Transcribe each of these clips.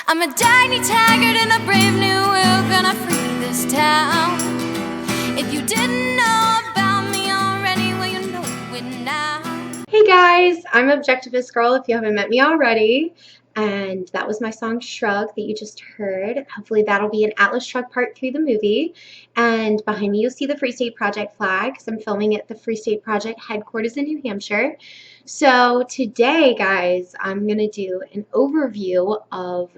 I'm a tiny taggart in a brave new world, gonna free this town. If you didn't know about me already, well, you know it now. Hey guys, I'm Objectivist Girl if you haven't met me already. And that was my song Shrug that you just heard. Hopefully that'll be an Atlas Shrugged part through the movie. And behind me you'll see the Free State Project flag because I'm filming at the Free State Project headquarters in New Hampshire. So today, guys, I'm going to do an overview of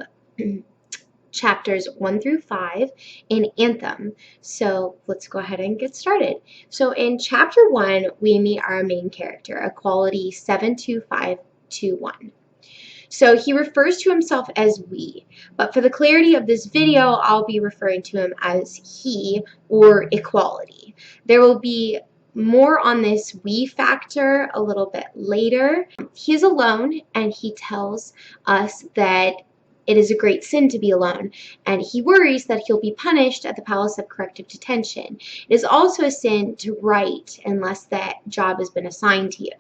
chapters 1 through 5 in Anthem. So let's go ahead and get started. So in chapter 1, we meet our main character, Equality 72521. So he refers to himself as we, but for the clarity of this video, I'll be referring to him as he or Equality. There will be more on this we factor a little bit later. He's alone, and he tells us that it is a great sin to be alone, and he worries that he'll be punished at the Palace of Corrective Detention. It is also a sin to write unless that job has been assigned to you.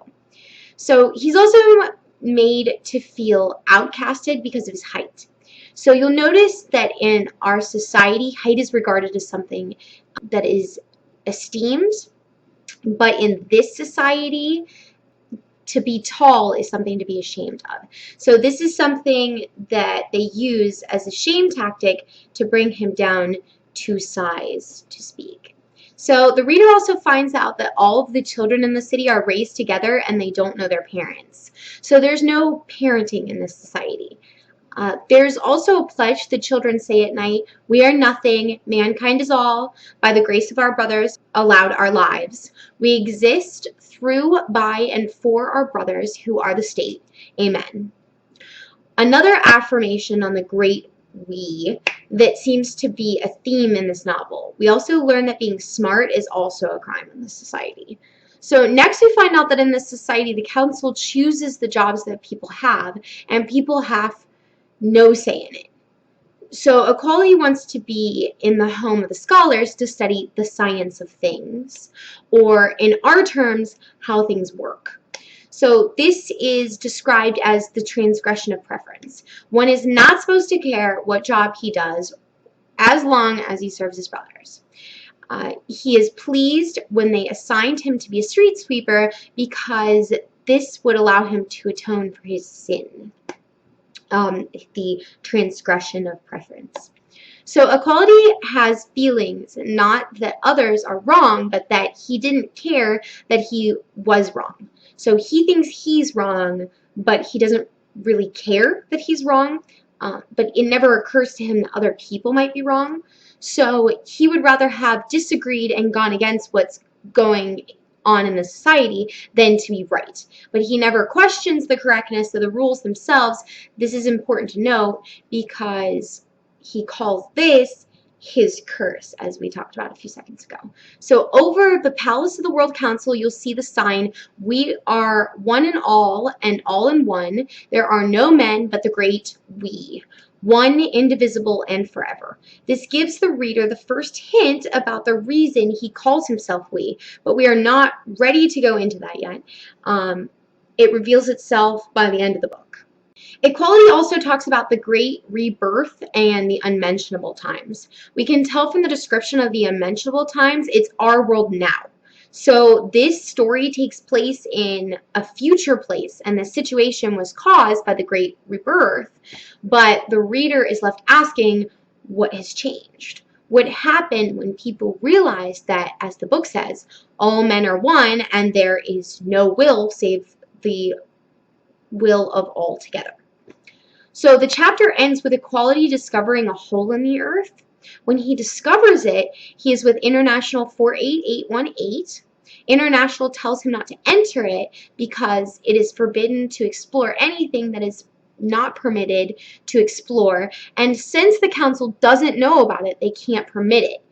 So he's also made to feel outcasted because of his height. So you'll notice that in our society, height is regarded as something that is esteemed, but in this society, to be tall is something to be ashamed of. So this is something that they use as a shame tactic to bring him down to size, to speak. So the reader also finds out that all of the children in the city are raised together and they don't know their parents. So there's no parenting in this society. There's also a pledge the children say at night: we are nothing, mankind is all, by the grace of our brothers allowed our lives. We exist through, by, and for our brothers who are the state. Amen. Another affirmation on the great we that seems to be a theme in this novel. We also learn that being smart is also a crime in this society. So next we find out that in this society, the council chooses the jobs that people have, and people have no say in it. So Equality wants to be in the home of the scholars to study the science of things, or in our terms, how things work. So this is described as the transgression of preference. One is not supposed to care what job he does as long as he serves his brothers. He is pleased when they assigned him to be a street sweeper because this would allow him to atone for his sin. The transgression of preference. So Equality has feelings, not that others are wrong, but that he didn't care that he was wrong. So he thinks he's wrong, but he doesn't really care that he's wrong, but it never occurs to him that other people might be wrong. So he would rather have disagreed and gone against what's going on in the society than to be right. But he never questions the correctness of the rules themselves. This is important to note because he calls this his curse, as we talked about a few seconds ago. So over the Palace of the World Council, you'll see the sign, we are one and all in one. There are no men but the great we. One, indivisible, and forever. This gives the reader the first hint about the reason he calls himself we, but we are not ready to go into that yet. It reveals itself by the end of the book. Equality also talks about the great rebirth and the unmentionable times. We can tell from the description of the unmentionable times, it's our world now. So this story takes place in a future place, and the situation was caused by the Great Rebirth, but the reader is left asking, what has changed? What happened when people realized that, as the book says, all men are one and there is no will save the will of all together? So the chapter ends with Equality discovering a hole in the earth. When he discovers it, he is with International 48818. International tells him not to enter it because it is forbidden to explore anything that is not permitted to explore. And since the council doesn't know about it, they can't permit it.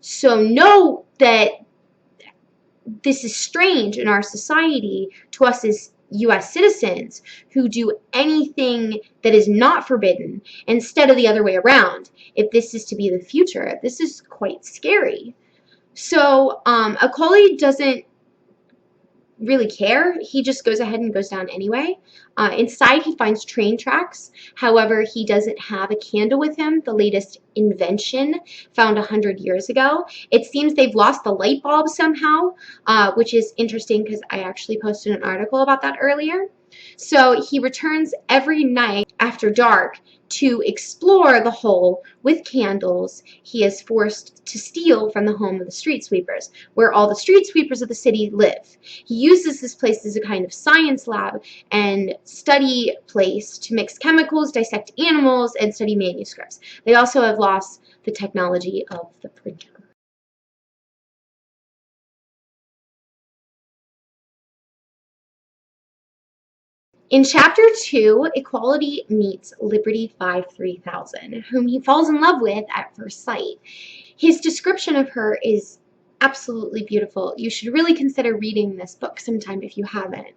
So know that this is strange in our society to us as U.S. citizens who do anything that is not forbidden instead of the other way around. If this is to be the future, this is quite scary. So Equality doesn't really care. He just goes ahead and goes down anyway. Inside, he finds train tracks. However, he doesn't have a candle with him, the latest invention found 100 years ago. It seems they've lost the light bulb somehow, which is interesting because I actually posted an article about that earlier. So he returns every night after dark to explore the hole with candles he is forced to steal from the home of the street sweepers, where all the street sweepers of the city live. He uses this place as a kind of science lab and study place to mix chemicals, dissect animals, and study manuscripts. They also have lost the technology of the printer. In Chapter 2, Equality meets Liberty 53000, whom he falls in love with at first sight. His description of her is absolutely beautiful. You should really consider reading this book sometime if you haven't.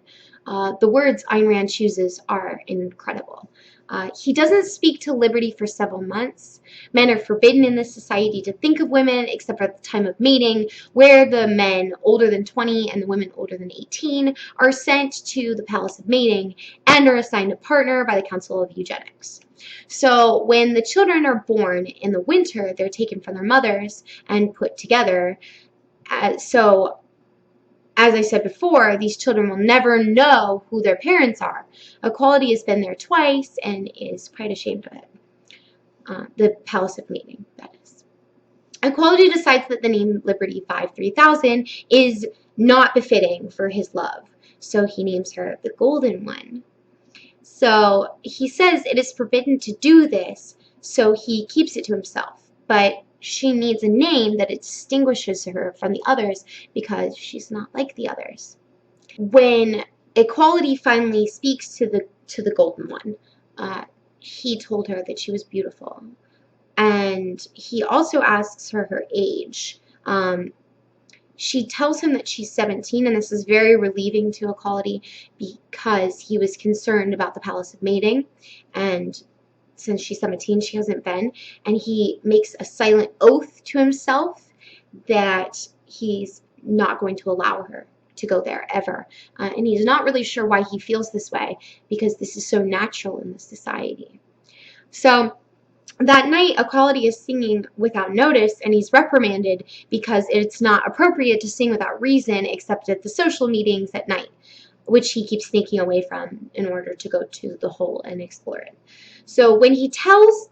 The words Ayn Rand chooses are incredible. He doesn't speak to Liberty for several months. Men are forbidden in this society to think of women except for at the time of mating, where the men older than 20 and the women older than 18 are sent to the palace of mating and are assigned a partner by the Council of Eugenics. So when the children are born in the winter, they're taken from their mothers and put together. So as I said before, these children will never know who their parents are. Equality has been there twice and is quite ashamed of it. The Palace of Mating, that is. Equality decides that the name Liberty 53000 is not befitting for his love, so he names her the Golden One. So he says it is forbidden to do this, so he keeps it to himself. But she needs a name that distinguishes her from the others because she's not like the others. When Equality finally speaks to the Golden One, he told her that she was beautiful. And he also asks her age. She tells him that she's 17, and this is very relieving to Equality because he was concerned about the Palace of Mating, and since she's 17, she hasn't been, and he makes a silent oath to himself that he's not going to allow her to go there ever. And he's not really sure why he feels this way because this is so natural in this society. So that night, Equality is singing without notice, and he's reprimanded because it's not appropriate to sing without reason except at the social meetings at night, which he keeps sneaking away from in order to go to the hole and explore it. So when he tells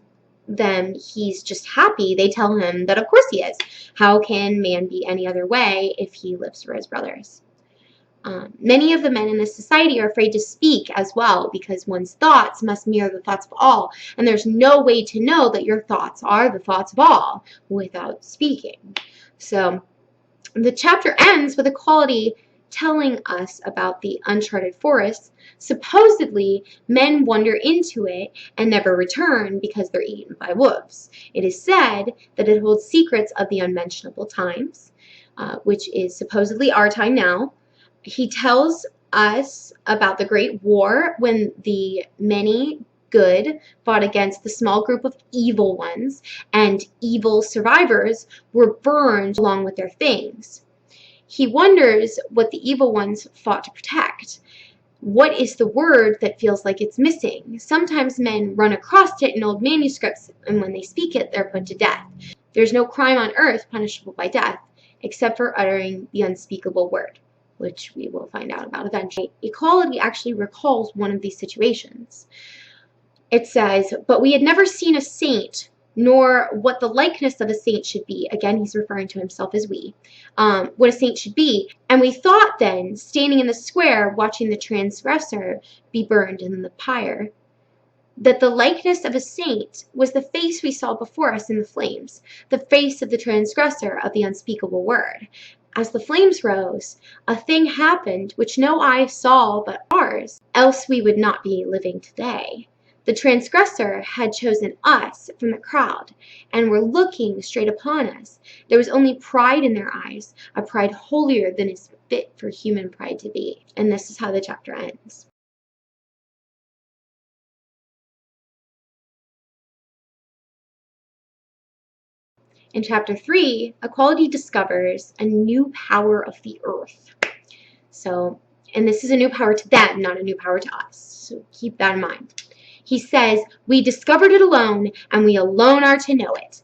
them he's just happy, they tell him that of course he is. How can man be any other way if he lives for his brothers? Many of the men in this society are afraid to speak as well because one's thoughts must mirror the thoughts of all, and there's no way to know that your thoughts are the thoughts of all without speaking. So the chapter ends with Equality telling us about the uncharted forest. Supposedly, men wander into it and never return because they're eaten by wolves. It is said that it holds secrets of the unmentionable times, which is supposedly our time now. He tells us about the Great War when the many good fought against the small group of evil ones, and evil survivors were burned along with their things. He wonders what the evil ones fought to protect. What is the word that feels like it's missing? Sometimes men run across it in old manuscripts, and when they speak it, they're put to death. There's no crime on earth punishable by death, except for uttering the unspeakable word, which we will find out about eventually. Equality actually recalls one of these situations. It says, "But we had never seen a saint, nor what the likeness of a saint should be." Again, he's referring to himself as we. What a saint should be. "And we thought then, standing in the square, watching the transgressor be burned in the pyre, that the likeness of a saint was the face we saw before us in the flames, the face of the transgressor of the unspeakable word. As the flames rose, a thing happened which no eye saw but ours, else we would not be living today. The transgressor had chosen us from the crowd, and were looking straight upon us. There was only pride in their eyes, a pride holier than is fit for human pride to be." And this is how the chapter ends. In Chapter 3, Equality discovers a new power of the earth. So and this is a new power to them, not a new power to us. So keep that in mind. He says, we discovered it alone, and we alone are to know it.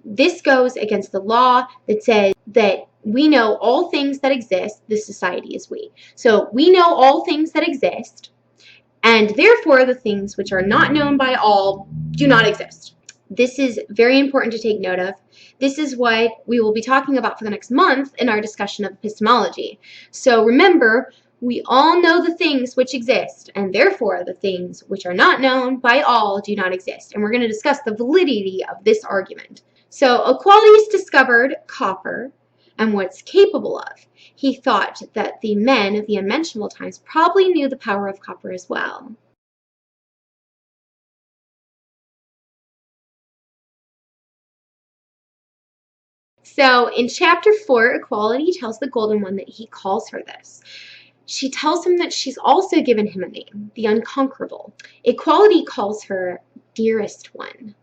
This goes against the law that says that we know all things that exist. This society is we. So we know all things that exist, and therefore the things which are not known by all do not exist. This is very important to take note of. This is what we will be talking about for the next month in our discussion of epistemology. So remember, we all know the things which exist, and therefore the things which are not known by all do not exist. And we're going to discuss the validity of this argument. So Equalius discovered copper and what it's capable of. He thought that the men of the unmentionable times probably knew the power of copper as well. So in chapter 4, Equality tells the Golden One that he calls her this. She tells him that she's also given him a name, the Unconquerable. Equality calls her Dearest One.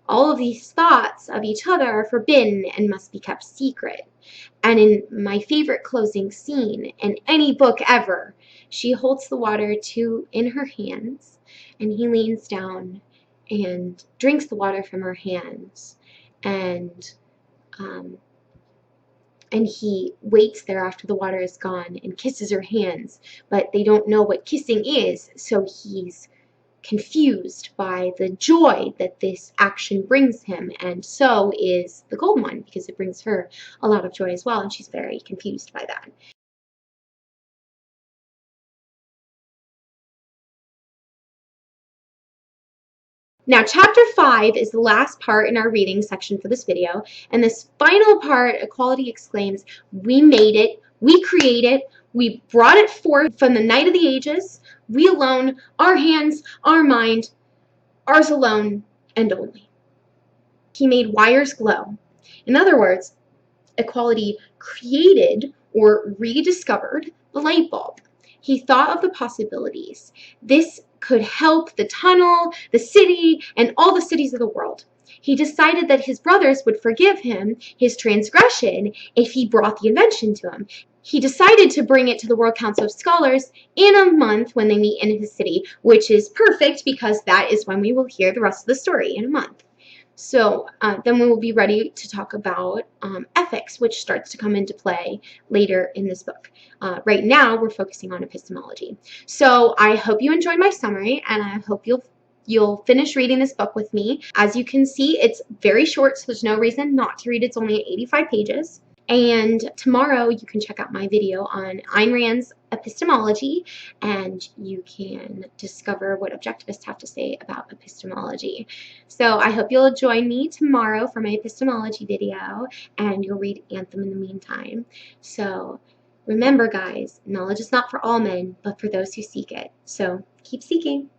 All of these thoughts of each other are forbidden and must be kept secret. And in my favorite closing scene in any book ever, she holds the water in her hands, and he leans down and drinks the water from her hands, and he waits there after the water is gone and kisses her hands, but they don't know what kissing is, so he's confused by the joy that this action brings him, and so is the Golden One, because it brings her a lot of joy as well, and she's very confused by that. Now, chapter 5 is the last part in our reading section for this video, and this final part, Equality exclaims, we made it, we created it, we brought it forth from the night of the ages, we alone, our hands, our mind, ours alone and only. He made wires glow. In other words, Equality created or rediscovered the light bulb. He thought of the possibilities. This could help the tunnel, the city, and all the cities of the world. He decided that his brothers would forgive him his transgression if he brought the invention to him. He decided to bring it to the World Council of Scholars in a month when they meet in his city, which is perfect because that is when we will hear the rest of the story, in a month. So then we will be ready to talk about ethics, which starts to come into play later in this book. Right now, we're focusing on epistemology. So I hope you enjoyed my summary, and I hope you'll finish reading this book with me. As you can see, it's very short, so there's no reason not to read. It's only 85 pages. And tomorrow you can check out my video on Ayn Rand's epistemology, and you can discover what objectivists have to say about epistemology. So I hope you'll join me tomorrow for my epistemology video, and you'll read Anthem in the meantime. So remember, guys, knowledge is not for all men, but for those who seek it. So keep seeking.